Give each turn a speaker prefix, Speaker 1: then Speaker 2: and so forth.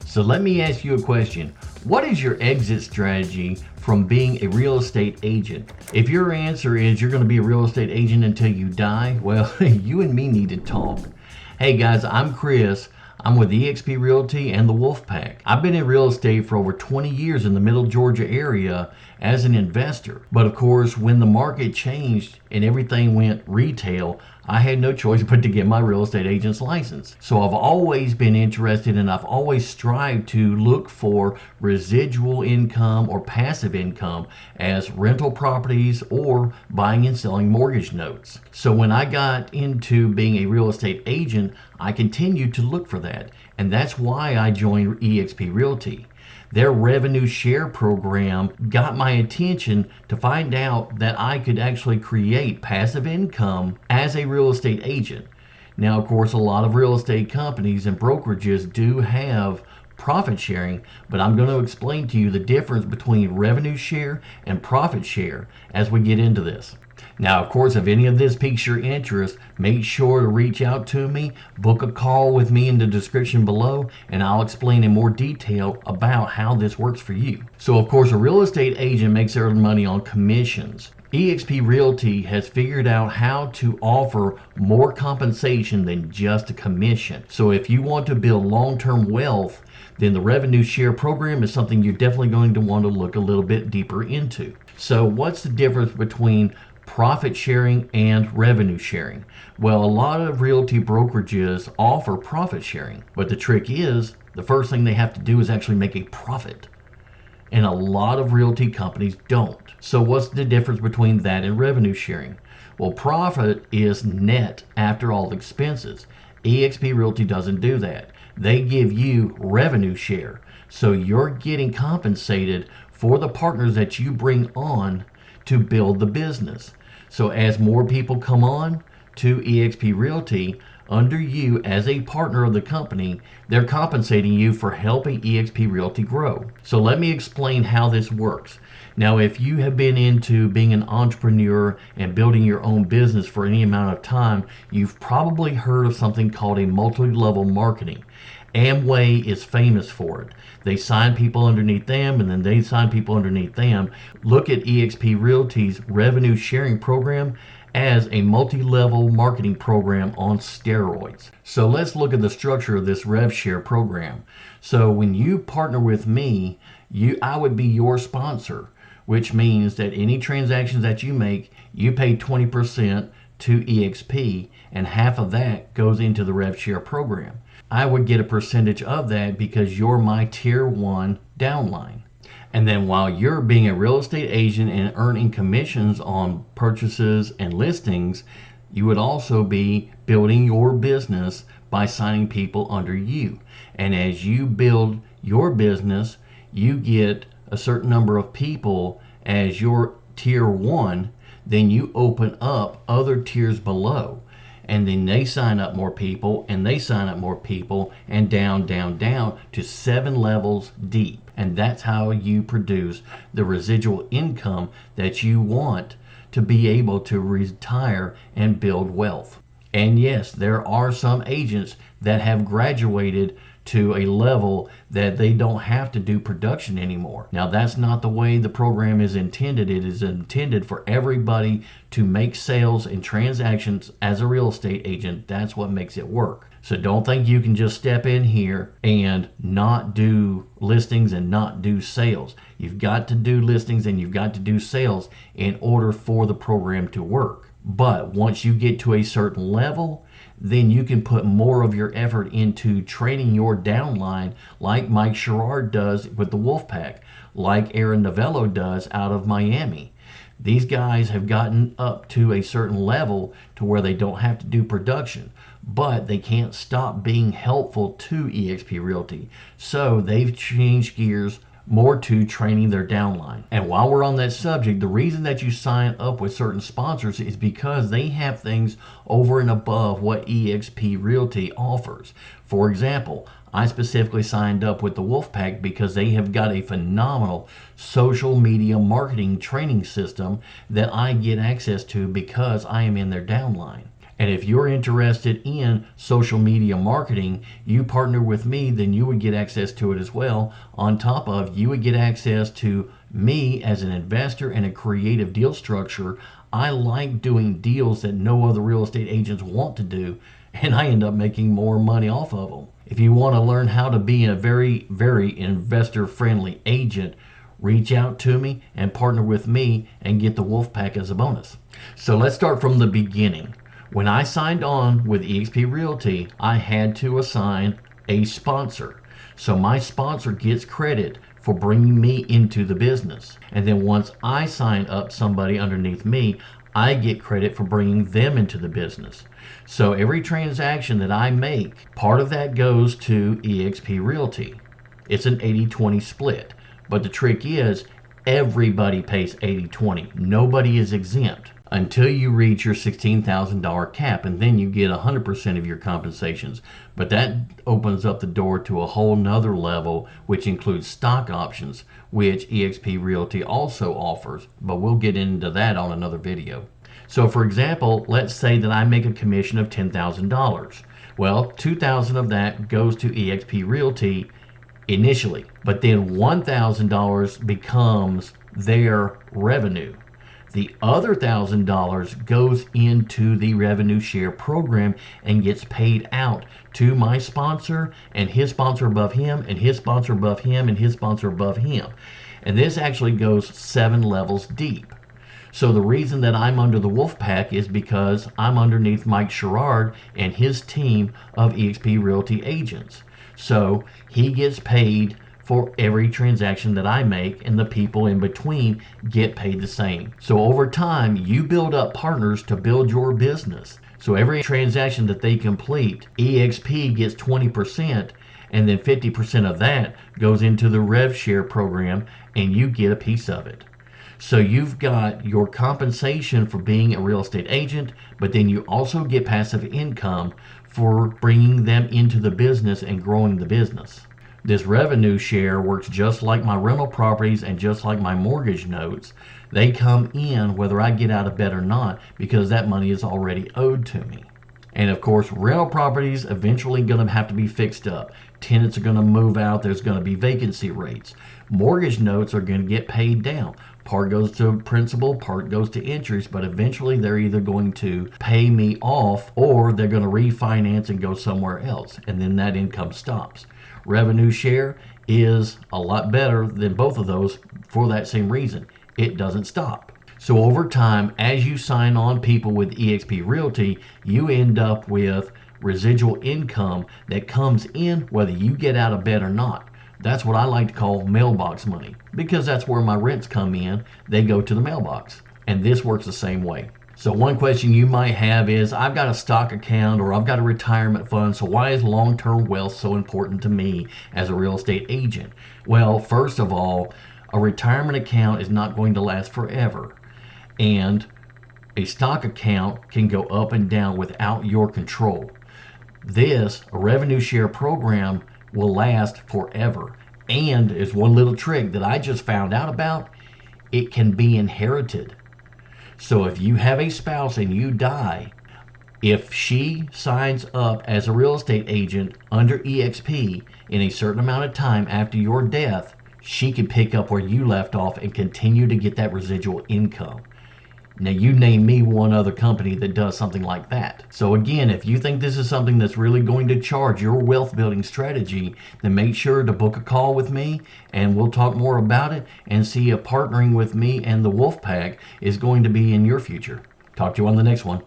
Speaker 1: So let me ask you a question. What is your exit strategy from being a real estate agent? If your answer is you're going to be a real estate agent until you die, well, you and me need to talk. Hey guys, I'm Chris. I'm with EXP Realty and the Wolfpack. I've been in real estate for over 20 years in the Middle Georgia area as an investor. But of course, when the market changed and everything went retail, I had no choice but to get my real estate agent's license. So I've always been interested and I've always strived to look for residual income or passive income as rental properties or buying and selling mortgage notes. So when I got into being a real estate agent, I continued to look for that. And that's why I joined EXP Realty. Their revenue share program got my attention to find out that I could actually create passive income as a real estate agent. Now, of course, a lot of real estate companies and brokerages do have profit sharing, but I'm going to explain to you the difference between revenue share and profit share as we get into this. Now, of course, if any of this piques your interest, make sure to reach out to me, book a call with me in the description below, and I'll explain in more detail about how this works for you. So, of course, a real estate agent makes their money on commissions. EXP Realty has figured out how to offer more compensation than just a commission. So if you want to build long-term wealth, then the revenue share program is something you're definitely going to want to look a little bit deeper into. So what's the difference between profit sharing and revenue sharing? Well, a lot of realty brokerages offer profit sharing, but the trick is the first thing they have to do is actually make a profit. And a lot of realty companies don't. So what's the difference between that and revenue sharing? Well, profit is net after all expenses. EXP Realty doesn't do that. They give you revenue share. So you're getting compensated for the partners that you bring on to build the business. So as more people come on to EXP Realty under you as a partner of the company, they're compensating you for helping EXP Realty grow. So let me explain how this works. Now, if you have been into being an entrepreneur and building your own business for any amount of time, you've probably heard of something called a multi-level marketing. Amway is famous for it. They sign people underneath them and then they sign people underneath them. Look at EXP Realty's revenue sharing program as a multi-level marketing program on steroids. So let's look at the structure of this rev share program. So when you partner with me, I would be your sponsor, which means that any transactions that you make, you pay 20% to EXP and half of that goes into the rev share program. I would get a percentage of that because you're my tier 1 downline. And then while you're being a real estate agent and earning commissions on purchases and listings, you would also be building your business by signing people under you. And as you build your business, you get a certain number of people as your tier 1, then you open up other tiers below. And then they sign up more people and they sign up more people and down to 7 levels deep. And that's how you produce the residual income that you want to be able to retire and build wealth. And yes, there are some agents that have graduated to a level that they don't have to do production anymore. Now, that's not the way the program is intended. It is intended for everybody to make sales and transactions as a real estate agent. That's what makes it work. So don't think you can just step in here and not do listings and not do sales. You've got to do listings and you've got to do sales in order for the program to work. But once you get to a certain level, then you can put more of your effort into training your downline like Mike Sherrard does with the Wolfpack, like Aaron Novello does out of Miami. These guys have gotten up to a certain level to where they don't have to do production, but they can't stop being helpful to EXP Realty. So they've changed gears more to training their downline. And while we're on that subject, the reason that you sign up with certain sponsors is because they have things over and above what EXP Realty offers. For example, I specifically signed up with the Wolfpack because they have got a phenomenal social media marketing training system that I get access to because I am in their downline. And if you're interested in social media marketing, you partner with me, then you would get access to it as well. On top of, you would get access to me as an investor and a creative deal structure. I like doing deals that no other real estate agents want to do, and I end up making more money off of them. If you want to learn how to be a very, very investor friendly agent, reach out to me and partner with me and get the Wolfpack as a bonus. So let's start from the beginning. When I signed on with EXP Realty, I had to assign a sponsor. So my sponsor gets credit for bringing me into the business. And then once I sign up somebody underneath me, I get credit for bringing them into the business. So every transaction that I make, part of that goes to EXP Realty. It's an 80-20 split. But the trick is, everybody pays 80-20. Nobody is exempt until you reach your $16,000 cap, and then you get 100% of your compensations. But that opens up the door to a whole nother level, which includes stock options, which EXP Realty also offers, but we'll get into that on another video. So for example, let's say that I make a commission of $10,000. Well, $2,000 of that goes to EXP Realty initially, but then $1,000 becomes their revenue. The other $1,000 goes into the revenue share program and gets paid out to my sponsor and his sponsor above him and his sponsor above him and his sponsor above him. And this actually goes 7 levels deep. So the reason that I'm under the Wolfpack is because I'm underneath Mike Sherrard and his team of EXP Realty agents. So he gets paid for every transaction that I make, and the people in between get paid the same. So over time, you build up partners to build your business. So every transaction that they complete, EXP gets 20%, and then 50% of that goes into the rev share program, and you get a piece of it. So you've got your compensation for being a real estate agent, but then you also get passive income for bringing them into the business and growing the business. This revenue share works just like my rental properties and just like my mortgage notes. They come in whether I get out of bed or not, because that money is already owed to me. And of course, rental properties eventually going to have to be fixed up. Tenants are going to move out. There's going to be vacancy rates. Mortgage notes are going to get paid down. Part goes to principal, part goes to interest, but eventually they're either going to pay me off or they're going to refinance and go somewhere else, and then that income stops. Revenue share is a lot better than both of those for that same reason. It doesn't stop. So over time, as you sign on people with EXP Realty, you end up with residual income that comes in whether you get out of bed or not. That's what I like to call mailbox money, because that's where my rents come in. They go to the mailbox, and this works the same way. So one question you might have is, I've got a stock account or I've got a retirement fund, so why is long-term wealth so important to me as a real estate agent? Well, first of all, a retirement account is not going to last forever, and a stock account can go up and down without your control. This, a revenue share program, will last forever. And is one little trick that I just found out about, it can be inherited. So if you have a spouse and you die, if she signs up as a real estate agent under EXP in a certain amount of time after your death, she can pick up where you left off and continue to get that residual income. Now, you name me one other company that does something like that. So again, if you think this is something that's really going to charge your wealth building strategy, then make sure to book a call with me and we'll talk more about it and see if partnering with me and the Wolfpack is going to be in your future. Talk to you on the next one.